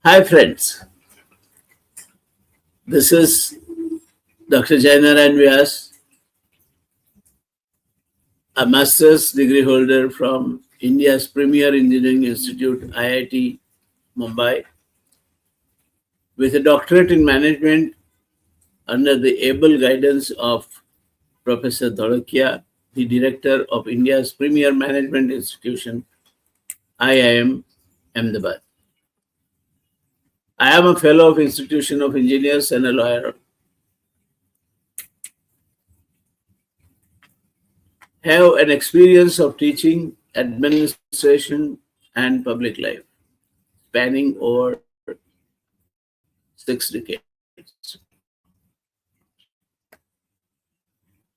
Hi friends, this is Dr. Jaynarayan Vyas, a master's degree holder from India's premier engineering institute, IIT Mumbai, with a doctorate in management under the able guidance of Professor Dholakia, the director of India's premier management institution, IIM Ahmedabad. I am a fellow of Institution of Engineers and a lawyer. Have an experience of teaching, administration, and public life, spanning over 6 decades.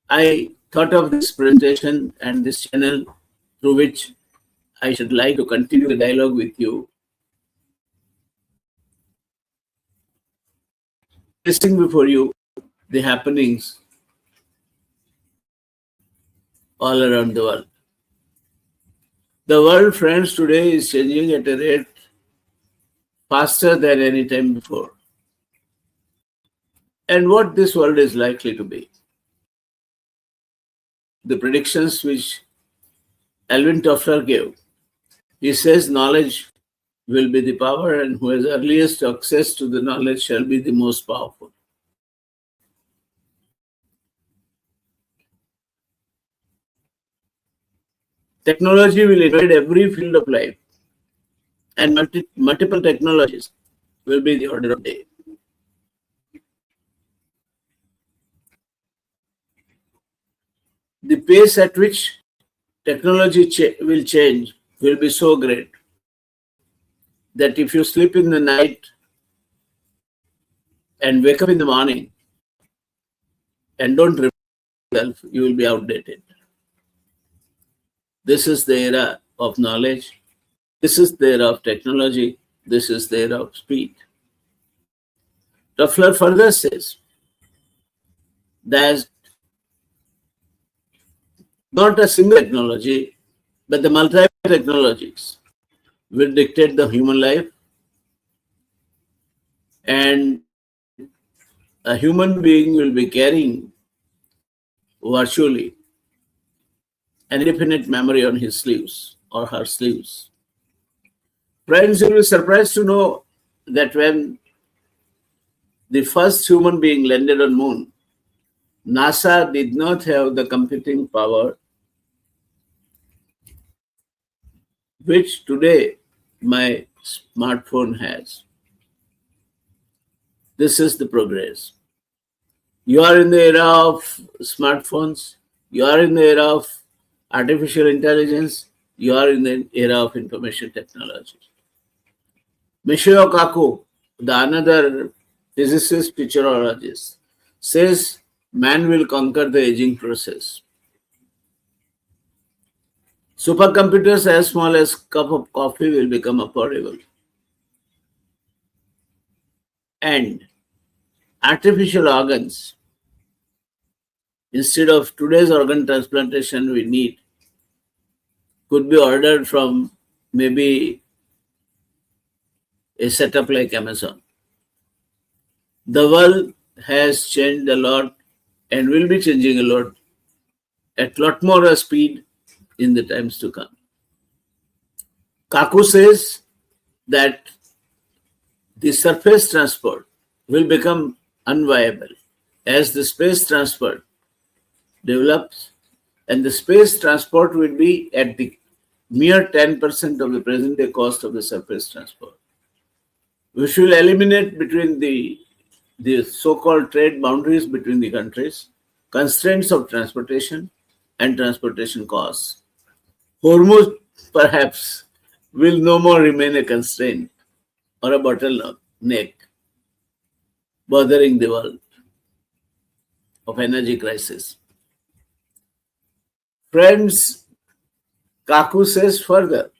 I thought of this presentation and this channel through which I should like to continue the dialogue with you, listing before you the happenings all around the world. The world, friends, today is changing at a rate faster than any time before. And what this world is likely to be. The predictions which Alvin Toffler gave. He says knowledge will be the power, and who has earliest access to the knowledge shall be the most powerful. Technology will invade every field of life, and multiple technologies will be the order of the day. The pace at which technology will change will be so great that if you sleep in the night and wake up in the morning and don't remember yourself, you will be outdated. This is the era of knowledge. This is the era of technology. This is the era of speed. Toffler further says that not a single technology, but the multiple technologies will dictate the human life, and a human being will be carrying virtually an infinite memory on his sleeves or her sleeves. Friends, you will be surprised to know that when the first human being landed on moon, NASA did not have the computing power which today my smartphone has. This is the progress. You are in the era of smartphones. You are in the era of artificial intelligence. You are in the era of information technology. Michio Kaku, the another physicist futurologist, says man will conquer the aging process. Supercomputers as small as cup of coffee will become affordable. And artificial organs, instead of today's organ transplantation we need, could be ordered from maybe a setup like Amazon. The world has changed a lot and will be changing a lot at a lot more speed in the times to come. Kaku says that the surface transport will become unviable as the space transport develops, and the space transport will be at the mere 10% of the present day cost of the surface transport, which will eliminate between the so-called trade boundaries between the countries, constraints of transportation and transportation costs. Hormuz perhaps will no more remain a constraint or a bottleneck bothering the world of energy crisis. Friends, Kaku says further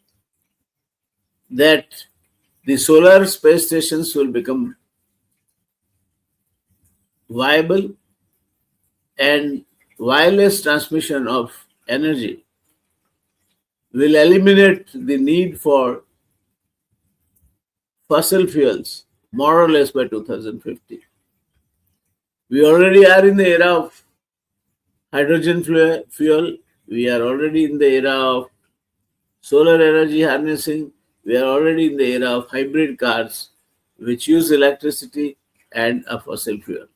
that the solar space stations will become viable, and wireless transmission of energy will eliminate the need for fossil fuels, more or less by 2050. We already are in the era of hydrogen fuel. We are already in the era of solar energy harnessing. We are already in the era of hybrid cars, which use electricity and a fossil fuel.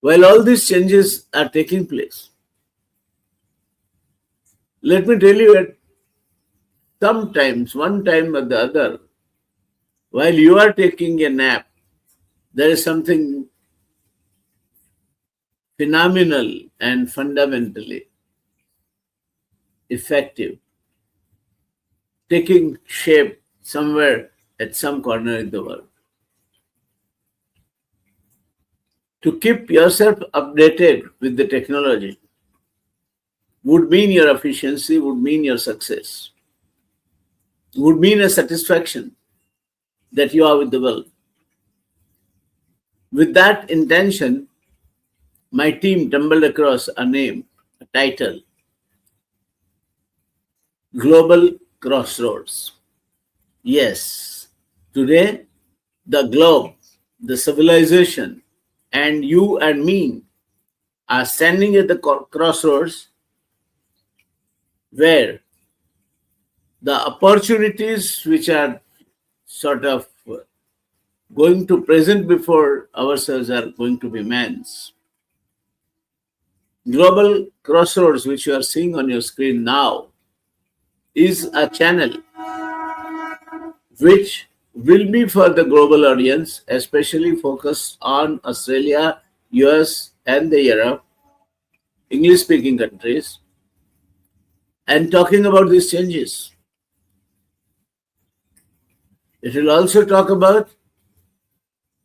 While all these changes are taking place, let me tell you that sometimes, one time or the other, while you are taking a nap, there is something phenomenal and fundamentally effective taking shape somewhere at some corner in the world. To keep yourself updated with the technology would mean your efficiency, would mean your success, would mean a satisfaction that you are with the world. With that intention, my team stumbled across a name, a title, Global Crossroads. Yes, today the globe, the civilization, and you and me are standing at the crossroads where the opportunities which are sort of going to present before ourselves are going to be man's. Global Crossroads, which you are seeing on your screen now, is a channel which will be for the global audience, especially focused on Australia, US, and the Europe, English speaking countries, and talking about these changes. It will also talk about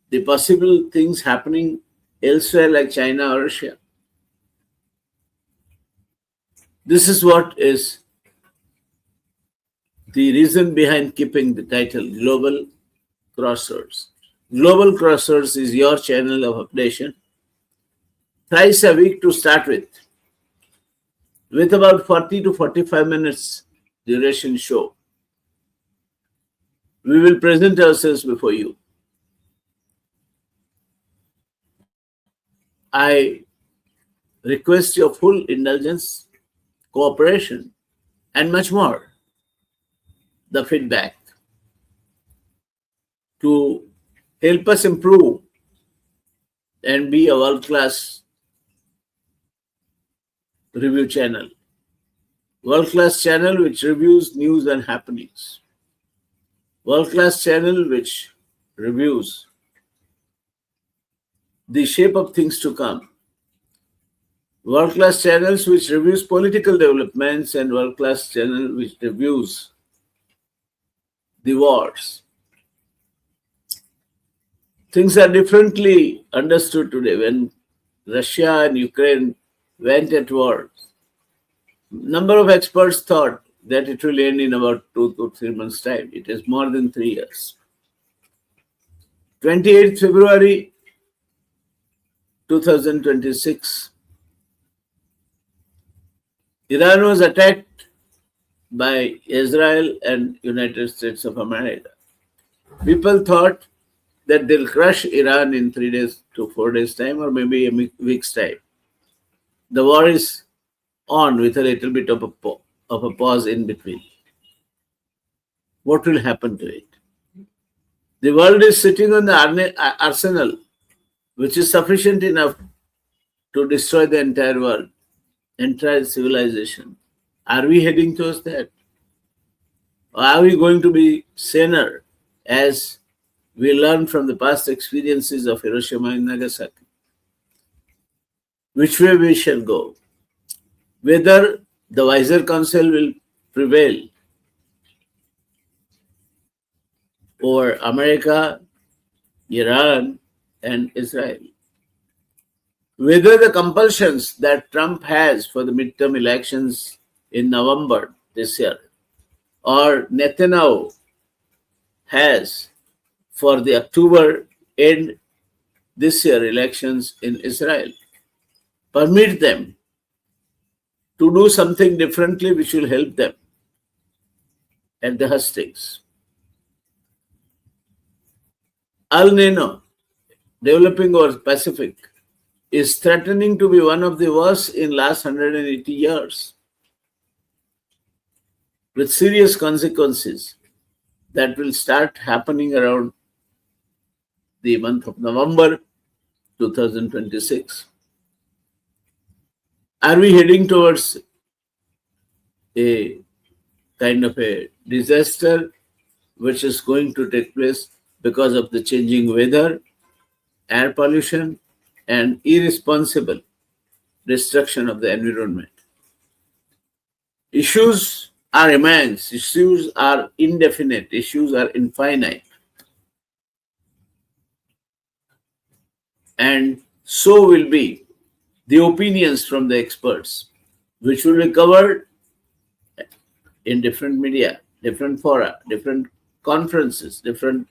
the possible things happening elsewhere like China or Russia. This is what is the reason behind keeping the title Global Crossroads. Global Crossroads is your channel of updation, thrice a week to start with about 40 to 45 minutes duration show. We will present ourselves before you. I request your full indulgence, cooperation, and much more. The feedback to help us improve and be a world-class review channel. World-class channel which reviews news and happenings. World-class channel which reviews the shape of things to come. World-class channels which reviews political developments, and world-class channel which reviews the wars. Things are differently understood today. When Russia and Ukraine went at war, number of experts thought that it will end in about 2 to 3 months' time. It is more than 3 years. 28th February 2026, Iran was attacked by Israel and United States of America. People thought that they'll crush Iran in 3 days to 4 days' time, or maybe a week's time. The war is on with a little bit of a pause in between. What will happen to it? The world is sitting on the arsenal, which is sufficient enough to destroy the entire world, entire civilization. Are we heading towards that? Or are we going to be saner as we learn from the past experiences of Hiroshima and Nagasaki? Which way we shall go? Whether the wiser counsel will prevail over America, Iran, and Israel. Whether the compulsions that Trump has for the midterm elections in November this year, or Netanyahu has for the October end this year elections in Israel, permit them to do something differently which will help them at the hustings. El Nino, developing over Pacific, is threatening to be one of the worst in last 180 years, with serious consequences that will start happening around the month of November 2026. Are we heading towards a kind of a disaster which is going to take place because of the changing weather, air pollution, and irresponsible destruction of the environment? Issues are immense, issues are indefinite, issues are infinite. And so will be the opinions from the experts, which will be covered in different media, different fora, different conferences, different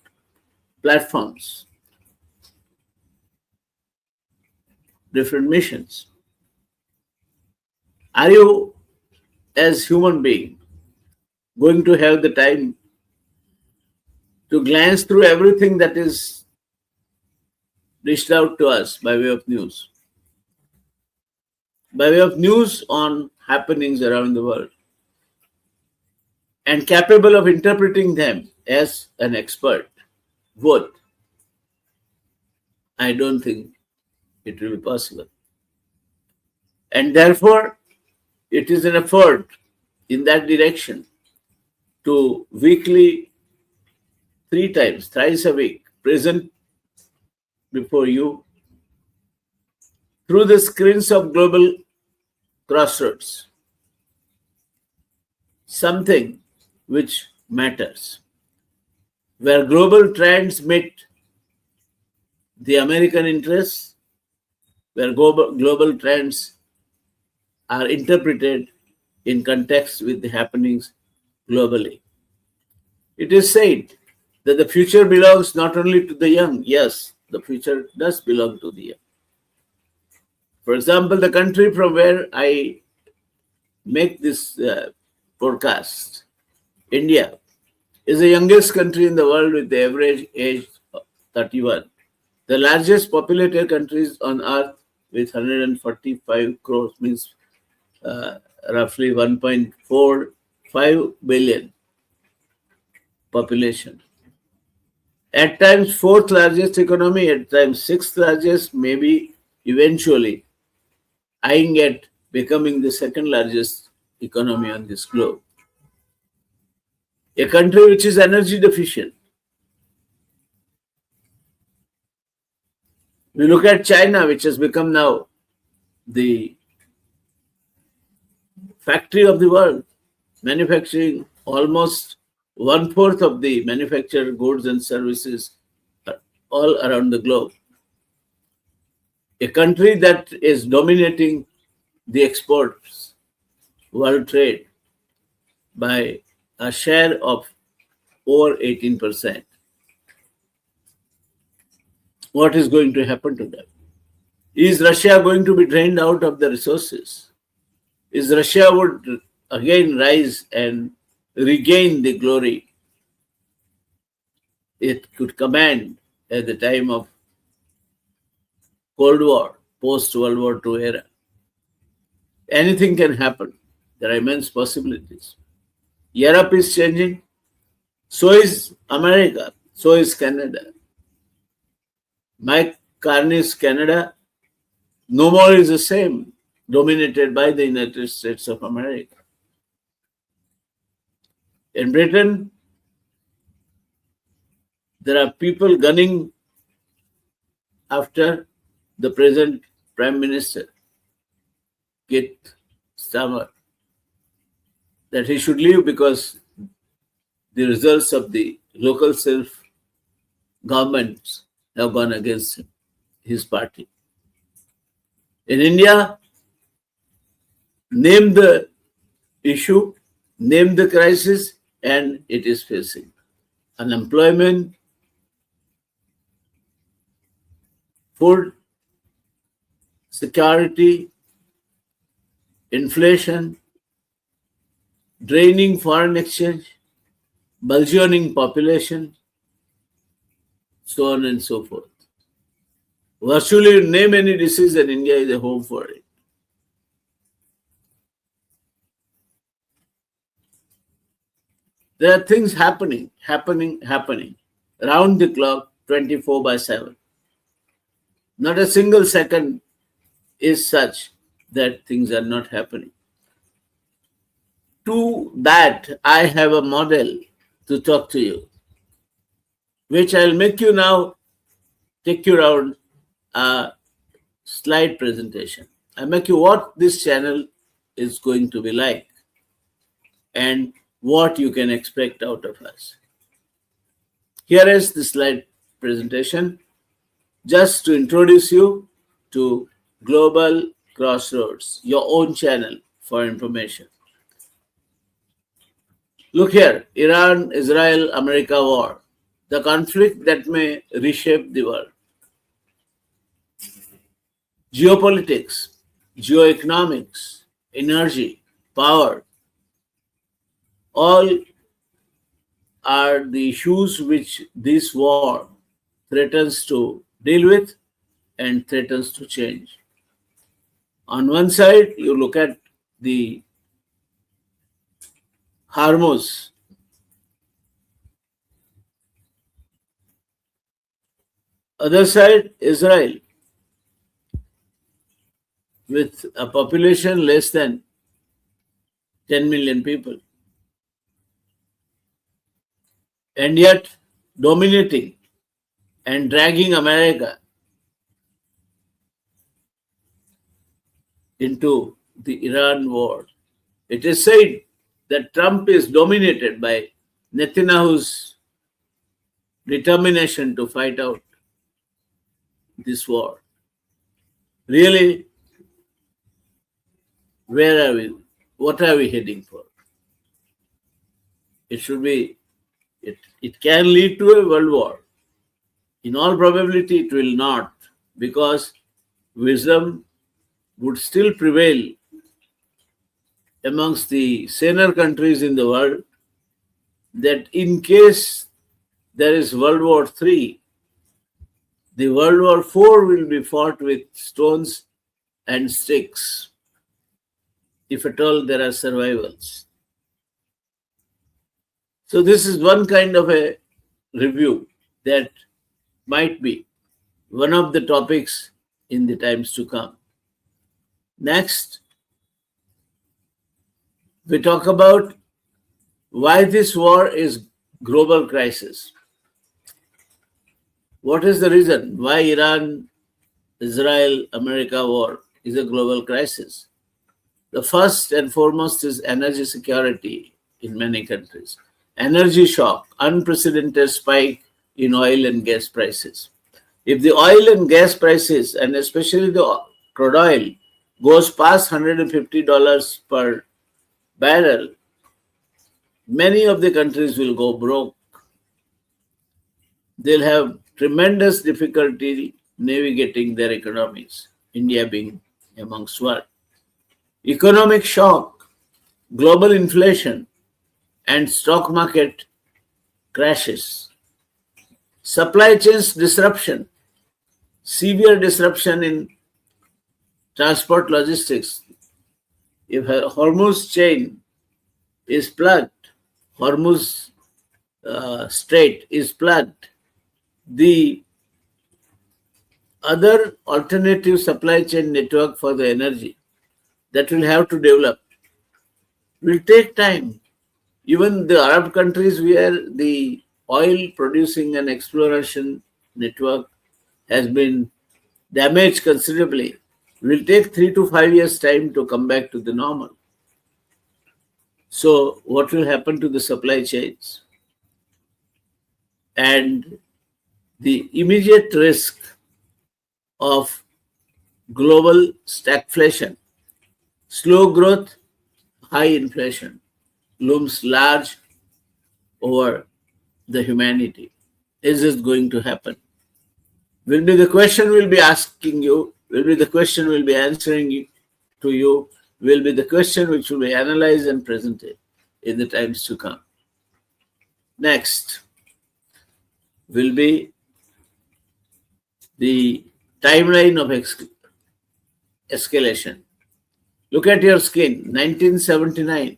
platforms, different missions. Are you, as human being, going to have the time to glance through everything that is dished out to us by way of news? By way of news on happenings around the world, and capable of interpreting them as an expert would? I don't think it will be possible. And therefore, it is an effort in that direction to weekly, 3 times, thrice a week, present before you through the screens of global crossroads something which matters, where global trends meet the American interests, where global trends are interpreted in context with the happenings globally. It is said that the future belongs not only to the young. Yes, the future does belong to the young. For example, the country from where I make this podcast, India, is the youngest country in the world with the average age of 31. The largest populated countries on earth with 145 crores, means roughly 1.45 billion population. At times fourth largest economy, at times sixth largest, maybe eventually eyeing at becoming the second largest economy on this globe. A country which is energy deficient. We look at China, which has become now the factory of the world, manufacturing almost 1/4 of the manufactured goods and services all around the globe. A country that is dominating the exports, world trade, by a share of over 18%. What is going to happen to them? Is Russia going to be drained out of the resources? Is Russia would again rise and regain the glory it could command at the time of Cold War, post-World War II era? Anything can happen. There are immense possibilities. Europe is changing. So is America. So is Canada. Mike Carney's Canada no more is the same, dominated by the United States of America. In Britain, there are people gunning after the present Prime Minister, Keir Starmer, that he should leave because the results of the local self-governments have gone against him, his party. In India, name the issue, name the crisis, and it is facing unemployment, food security, inflation, draining foreign exchange, burgeoning population, so on and so forth. Virtually name any disease and India is a home for it. There are things happening round the clock, 24/7. Not a single second is such that things are not happening. To that, I have a model to talk to you, which I'll make you now take you around a slide presentation. I make you what this channel is going to be like and what you can expect out of us. Here is the slide presentation just to introduce you to Global Crossroads, your own channel for information. Look here, Iran, Israel, America war, the conflict that may reshape the world. Geopolitics, geoeconomics, energy, power, all are the issues which this war threatens to deal with and threatens to change. On one side, you look at the Hormuz. Other side, Israel, with a population less than 10 million people, and yet dominating and dragging America into the Iran war. It is said that Trump is dominated by Netanyahu's determination to fight out this war. Really, where are we? What are we heading for? It should be, it can lead to a world war. In all probability, it will not, because wisdom would still prevail amongst the saner countries in the world that in case there is World War III, the World War IV will be fought with stones and sticks, if at all there are survivals. So this is one kind of a review that might be one of the topics in the times to come. Next, we talk about why this war is global crisis. What is the reason why Iran, Israel, America war is a global crisis? The first and foremost is energy security in many countries. Energy shock, unprecedented spike in oil and gas prices. If the oil and gas prices, and especially the crude oil, goes past $150 per barrel, many of the countries will go broke. They'll have tremendous difficulty navigating their economies, India being amongst one. Economic shock, global inflation, and stock market crashes. Supply chains disruption, severe disruption in transport logistics. If a Hormuz chain is plugged, Hormuz Strait is plugged, the other alternative supply chain network for the energy that will have to develop will take time. Even the Arab countries where the oil producing and exploration network has been damaged considerably will take 3 to 5 years time to come back to the normal. So what will happen to the supply chains? And the immediate risk of global stagflation, slow growth, high inflation looms large over the humanity. Is this going to happen? Will be the question we'll be asking you, will be the question we'll be answering to you, will be the question which will be analyzed and presented in the times to come. Next will be the timeline of escalation. Look at your skin. 1979,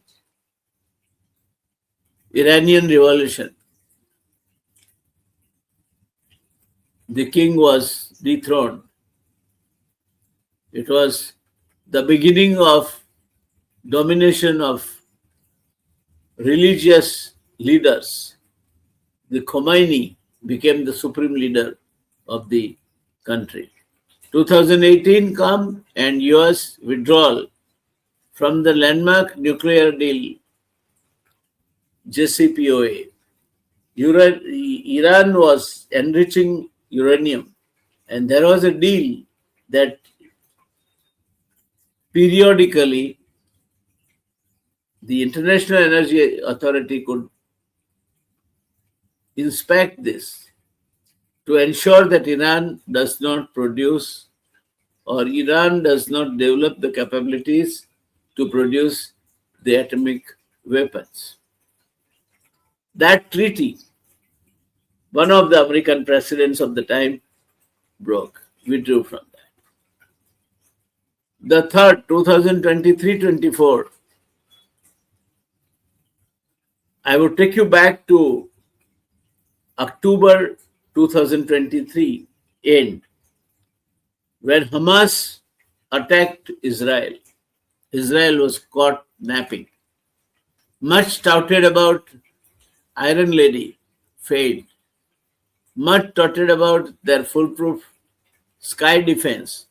Iranian Revolution. The king was dethroned. It was the beginning of domination of religious leaders. The Khomeini became the supreme leader of the country. 2018 come and US withdrawal from the landmark nuclear deal, JCPOA. Iran was enriching uranium, and there was a deal that periodically the International Energy Authority could inspect this to ensure that Iran does not produce or Iran does not develop the capabilities to produce the atomic weapons. That treaty, one of the American presidents of the time withdrew from that. The third, 2023-24, I would take you back to October 2023 end, when Hamas attacked Israel. Israel was caught napping. Much touted about Iron Lady failed. Much touted about their foolproof sky defense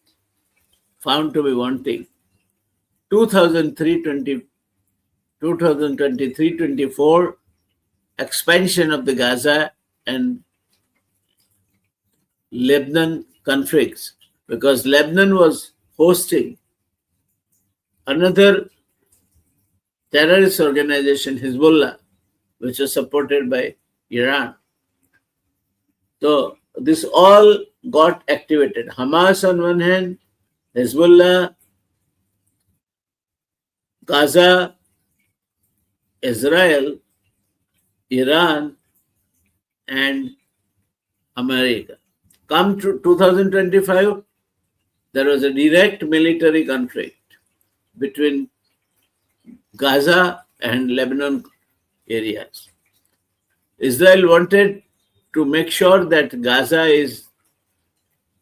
found to be wanting. 2023-24 expansion of the Gaza and Lebanon conflicts, because Lebanon was hosting another terrorist organization, Hezbollah, which was supported by Iran. So this all got activated. Hamas on one hand, Hezbollah, Gaza, Israel, Iran, and America. Come to 2025, there was a direct military conflict between Gaza and Lebanon areas. Israel wanted to make sure that Gaza is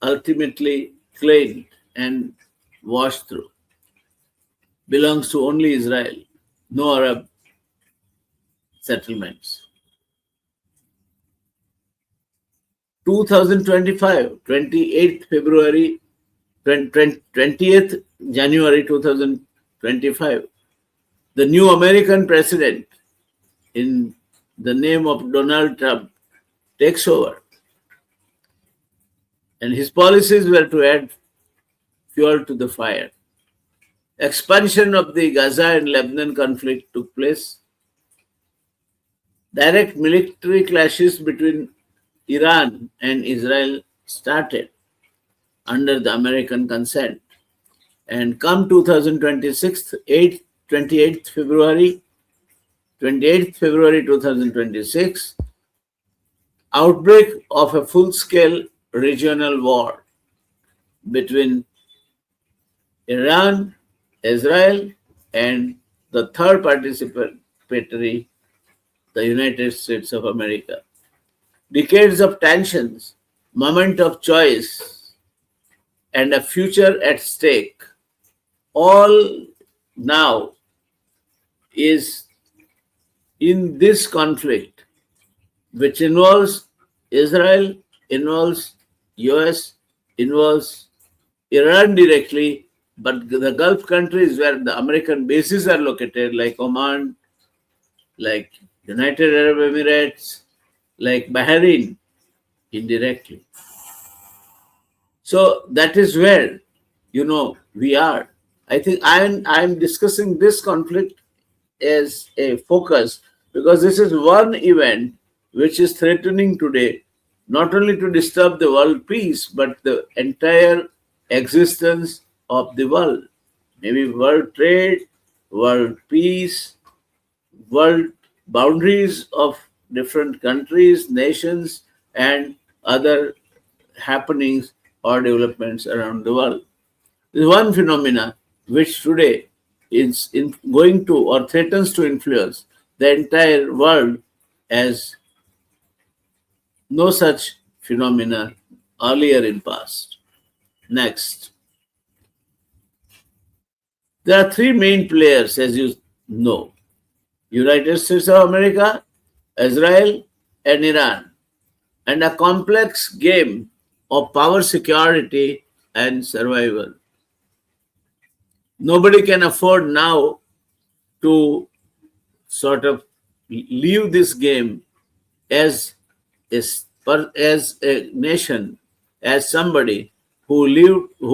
ultimately cleaned and washed through. Belongs to only Israel, no Arab settlements. 2025, 28th February, 20th January 2025, the new American president, in the name of Donald Trump, takes over. And his policies were to add fuel to the fire. Expansion of the Gaza and Lebanon conflict took place. Direct military clashes between Iran and Israel started under the American consent. And come 2026, 28th February 2026, outbreak of a full-scale regional war between Iran, Israel, and the third participatory, the United States of America. Decades of tensions, moment of choice, and a future at stake, all now is in this conflict, which involves Israel, involves US, involves Iran directly, but the Gulf countries where the American bases are located, like Oman, like United Arab Emirates, like Bahrain, indirectly. So that is where, we are. I think I'm discussing this conflict as a focus because this is one event which is threatening today, not only to disturb the world peace, but the entire existence of the world. Maybe world trade, world peace, world boundaries of different countries, nations, and other happenings or developments around the world. This is one phenomena which today is going to or threatens to influence the entire world as no such phenomena earlier in past. Next, there are three main players, as you know: United States of America, Israel, and Iran, and a complex game of power security and survival. Nobody can afford now to sort of leave this game as as a nation, as somebody who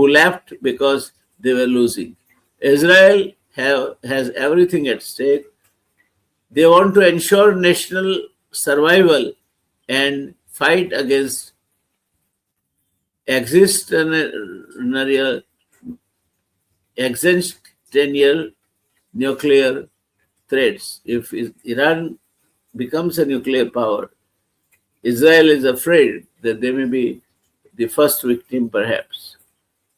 left because they were losing. Israel has everything at stake. They want to ensure national survival and fight against existential existential nuclear threats. If Iran becomes a nuclear power, Israel is afraid that they may be the first victim, perhaps.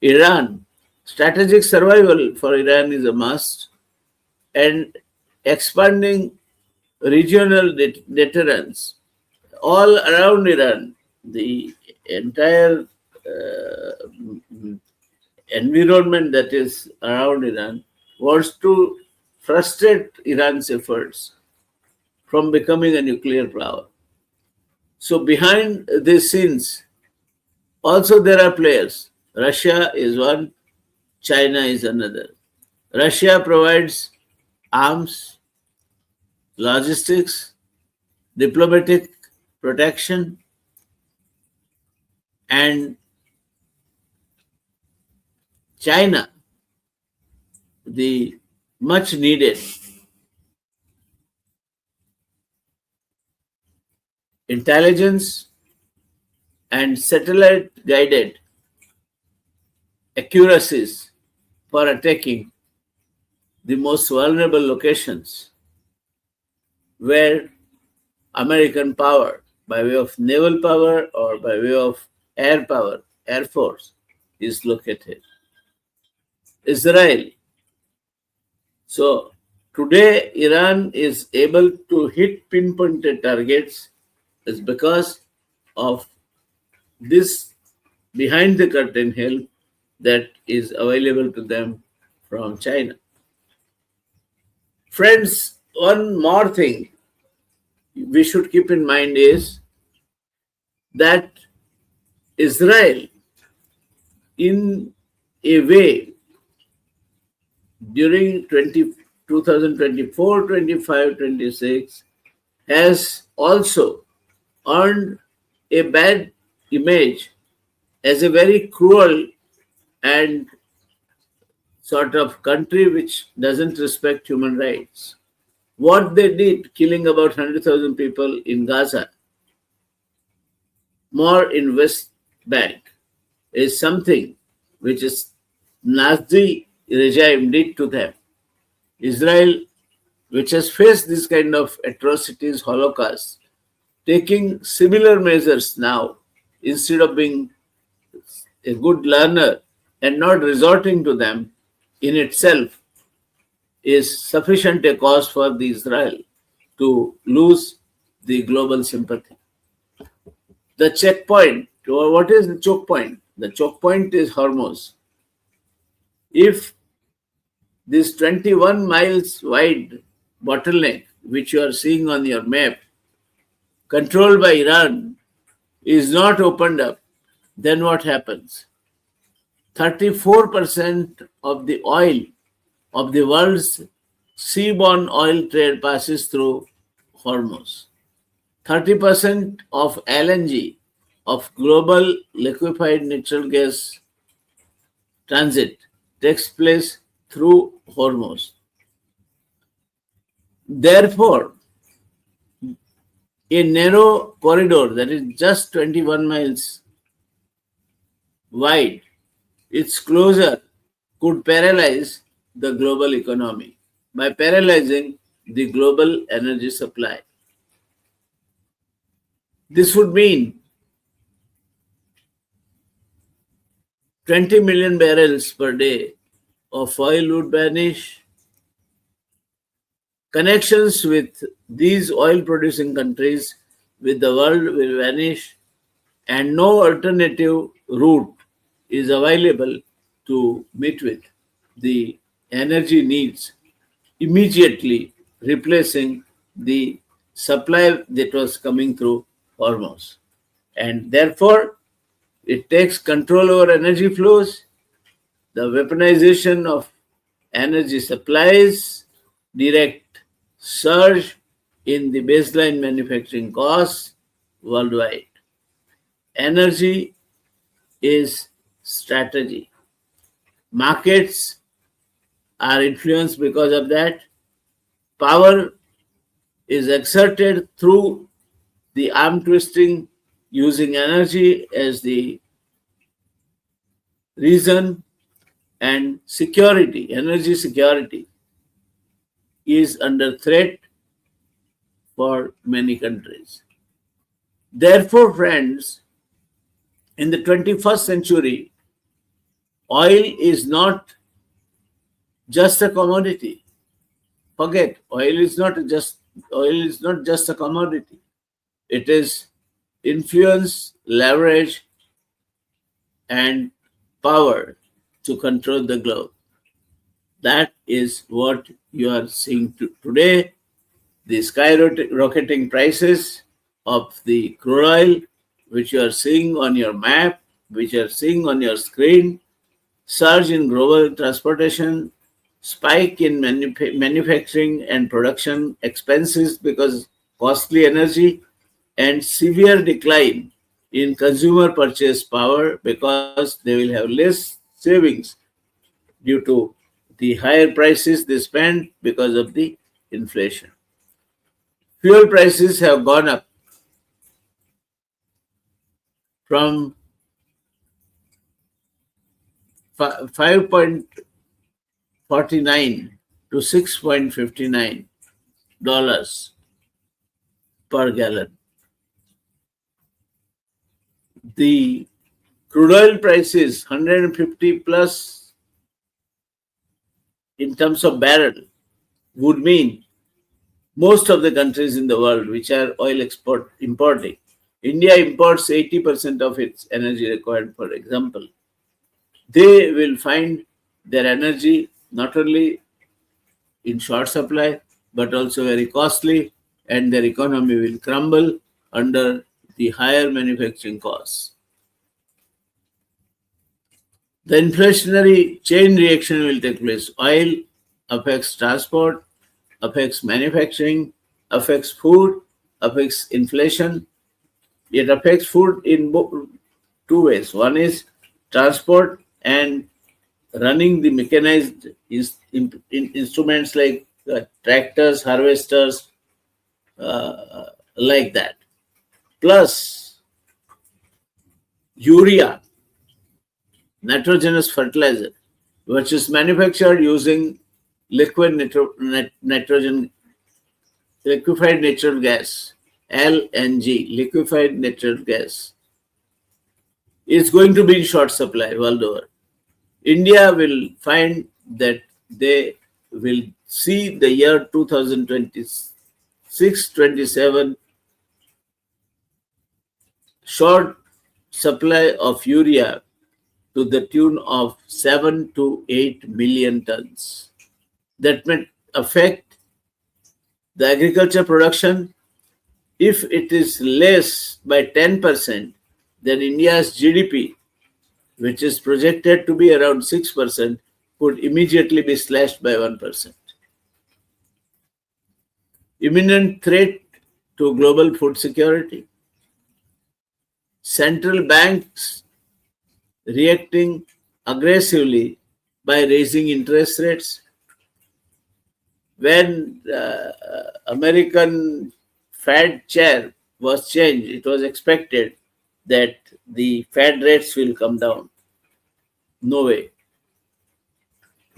Iran, strategic survival for Iran is a must, and expanding regional deterrence all around Iran. The entire environment that is around Iran wants to frustrate Iran's efforts from becoming a nuclear power. So behind these scenes, also there are players. Russia is one, China is another. Russia provides arms, logistics, diplomatic protection, and China, the much needed intelligence and satellite guided accuracies for attacking the most vulnerable locations where American power, by way of naval power or by way of air power, air force, is located. Israel. So today, Iran is able to hit pinpointed targets is because of this behind the curtain help that is available to them from China. Friends, one more thing we should keep in mind is that Israel, in a way, during 2024, 25, 26, has also earned a bad image as a very cruel and sort of country which doesn't respect human rights. What they did, killing about 100,000 people in Gaza, more in West Bank, is something which is Nazi regime did to them. Israel, which has faced this kind of atrocities, Holocaust, taking similar measures now, instead of being a good learner and not resorting to them, in itself is sufficient a cause for the Israel to lose the global sympathy. The checkpoint, or what is the choke point? The choke point is Hormuz. If this 21 miles wide bottleneck, which you are seeing on your map, controlled by Iran, is not opened up, then what happens? 34% of the oil of the world's seaborne oil trade passes through Hormuz. 30% of LNG, of global liquefied natural gas transit, takes place through Hormuz. Therefore, a narrow corridor that is just 21 miles wide, its closure could paralyze the global economy by paralyzing the global energy supply. This would mean 20 million barrels per day of oil would vanish. Connections with these oil producing countries with the world will vanish, and no alternative route is available to meet with the energy needs, immediately replacing the supply that was coming through Hormuz. And therefore, it takes control over energy flows, the weaponization of energy supplies, direct surge in the baseline manufacturing costs worldwide. Energy is strategy. Markets are influenced because of that. Power is exerted through the arm twisting, using energy as the reason, and security, energy security, is under threat for many countries. Therefore, friends, in the 21st century, oil is not just a commodity. Forget, oil is not just a commodity. It is influence, leverage, and power to control the globe. That is what you are seeing today. The skyrocketing prices of the crude oil, which you are seeing on your map, which you are seeing on your screen, surge in global transportation, spike in manufacturing and production expenses because costly energy, and severe decline in consumer purchase power because they will have less savings due to the higher prices they spend because of the inflation. Fuel prices have gone up from 5.49 to $6.59 per gallon. The crude oil prices 150 plus in terms of barrel would mean most of the countries in the world which are oil importing. India imports 80% of its energy required, for example. They will find their energy not only in short supply but also very costly, and their economy will crumble under the higher manufacturing costs. The inflationary chain reaction will take place. Oil affects transport, affects manufacturing, affects food, affects inflation. It affects food in two ways. One is transport and running the mechanized instruments like tractors, harvesters, like that. Plus, urea, nitrogenous fertilizer, which is manufactured using nitrogen, liquefied natural gas, LNG, liquefied natural gas, is going to be in short supply world over. India will find that they will see the year 2026-27 short supply of urea to the tune of 7 to 8 million tons. That may affect the agriculture production. If it is less by 10%, then India's GDP, which is projected to be around 6%, could immediately be slashed by 1%. Imminent threat to global food security. Central banks reacting aggressively by raising interest rates. When American Fed chair was changed, it was expected that the Fed rates will come down. No way.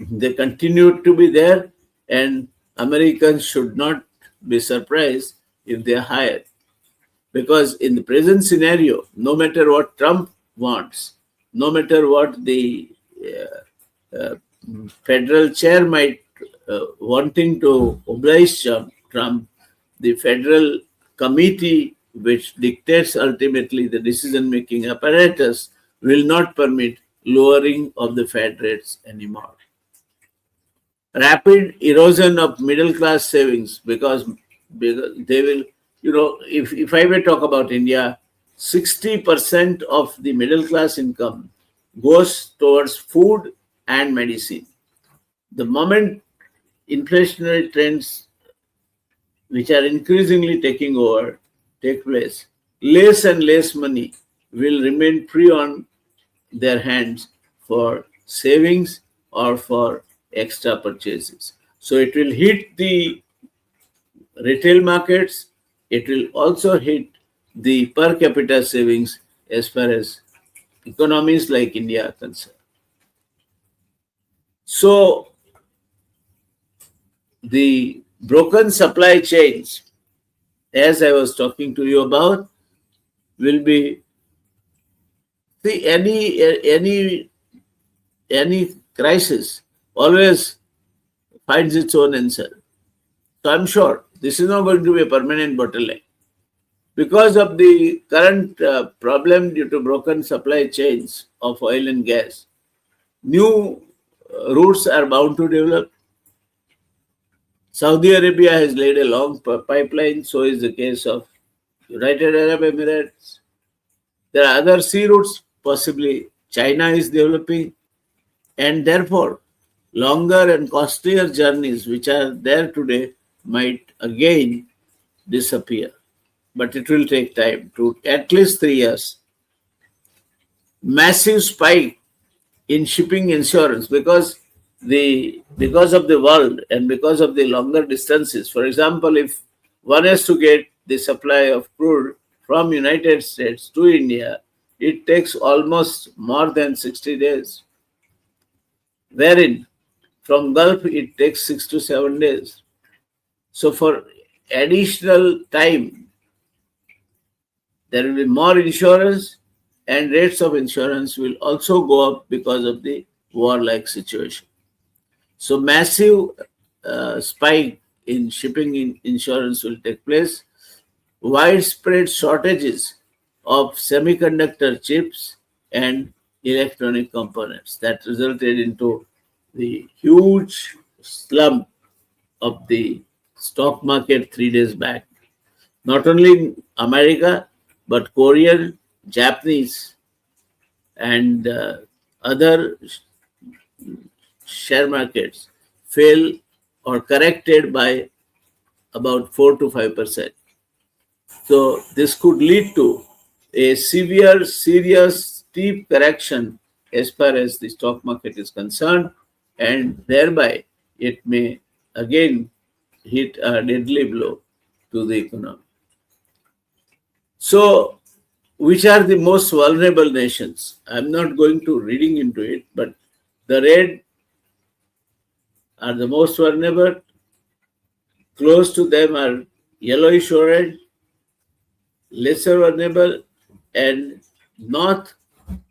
They continue to be there, and Americans should not be surprised if they are higher. Because in the present scenario, no matter what Trump wants, no matter what the uh, federal chair might wanting to oblige Trump, the federal committee, which dictates ultimately the decision-making apparatus, will not permit lowering of the Fed rates anymore. Rapid erosion of middle class savings because they will, if I may talk about India, 60% of the middle class income goes towards food and medicine. The moment inflationary trends, which are increasingly taking over, take place, less and less money will remain free on their hands for savings or for extra purchases. So it will hit the retail markets, it will also hit the per capita savings as far as economies like India are concerned. So the broken supply chains, as I was talking to you about, will be, see, any crisis always finds its own answer. So I'm sure this is not going to be a permanent bottleneck. Because of the current problem due to broken supply chains of oil and gas, new routes are bound to develop. Saudi Arabia has laid a long pipeline, so is the case of United Arab Emirates. There are other sea routes, possibly China is developing, and therefore longer and costlier journeys which are there today might again disappear. But it will take time, to at least 3 years. Massive spike in shipping insurance because of the world and because of the longer distances. For example, if one has to get the supply of crude from United States to India, it takes almost more than 60 days. Wherein from Gulf it takes 6 to 7 days. So for additional time, there will be more insurance, and rates of insurance will also go up because of the war-like situation. So massive spike in shipping insurance will take place. Widespread shortages of semiconductor chips and electronic components that resulted into the huge slump of the stock market 3 days back. Not only in America, but Korean, Japanese, and other share markets fell or corrected by about 4 to 5%. So this could lead to a severe, serious, steep correction as far as the stock market is concerned, and thereby it may again hit a deadly blow to the economy. So, which are the most vulnerable nations? I'm not going to reading into it, but the red are the most vulnerable. Close to them are yellowish orange, lesser vulnerable, and North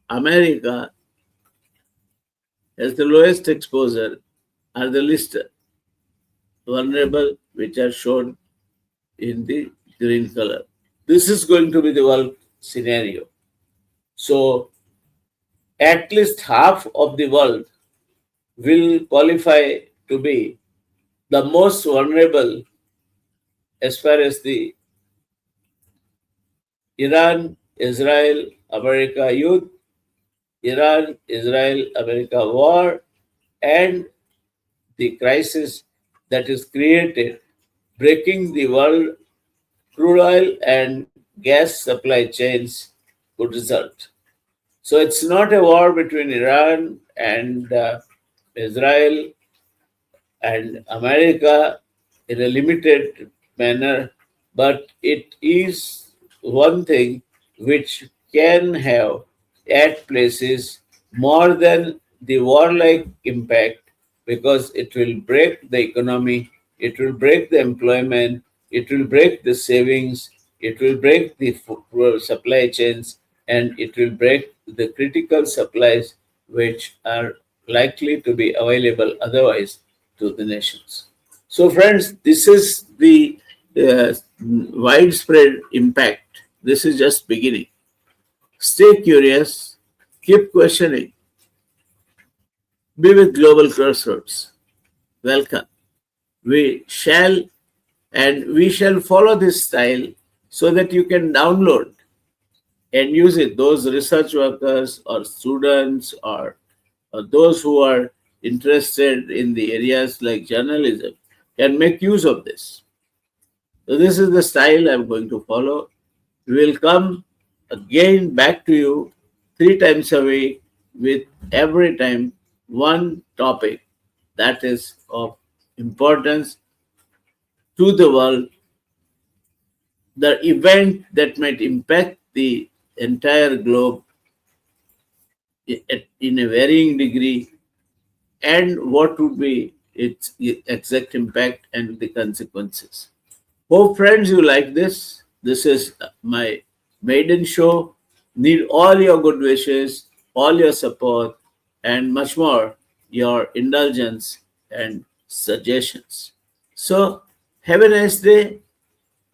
America has the lowest exposure, are the least vulnerable, which are shown in the green color. This is going to be the world scenario. So at least half of the world will qualify to be the most vulnerable as far as the Iran, Israel, America youth, Iran, Israel, America war, and the crisis that is created, breaking the world crude oil and gas supply chains could result. So it's not a war between Iran and Israel and America in a limited manner, but it is one thing which can have at places more than the warlike impact, because it will break the economy, it will break the employment, it will break the savings, it will break the supply chains, and it will break the critical supplies which are likely to be available otherwise to the nations. So, friends, this is the widespread impact. This is just beginning. Stay curious, keep questioning, be with Global Crossroads. Welcome. We shall follow this style so that you can download and use it. Those research workers or students or those who are interested in the areas like journalism can make use of this. So this is the style I'm going to follow. We will come again back to you 3 times a week with every time one topic that is of importance to the world, the event that might impact the entire globe in a varying degree, and what would be its exact impact and the consequences. Hope, friends, you like this. This is my maiden show. Need all your good wishes, all your support, and much more your indulgence and suggestions. So, have a nice day.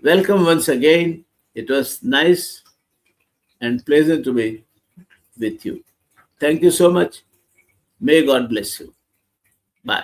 Welcome once again. It was nice and pleasant to be with you. Thank you so much. May God bless you. Bye.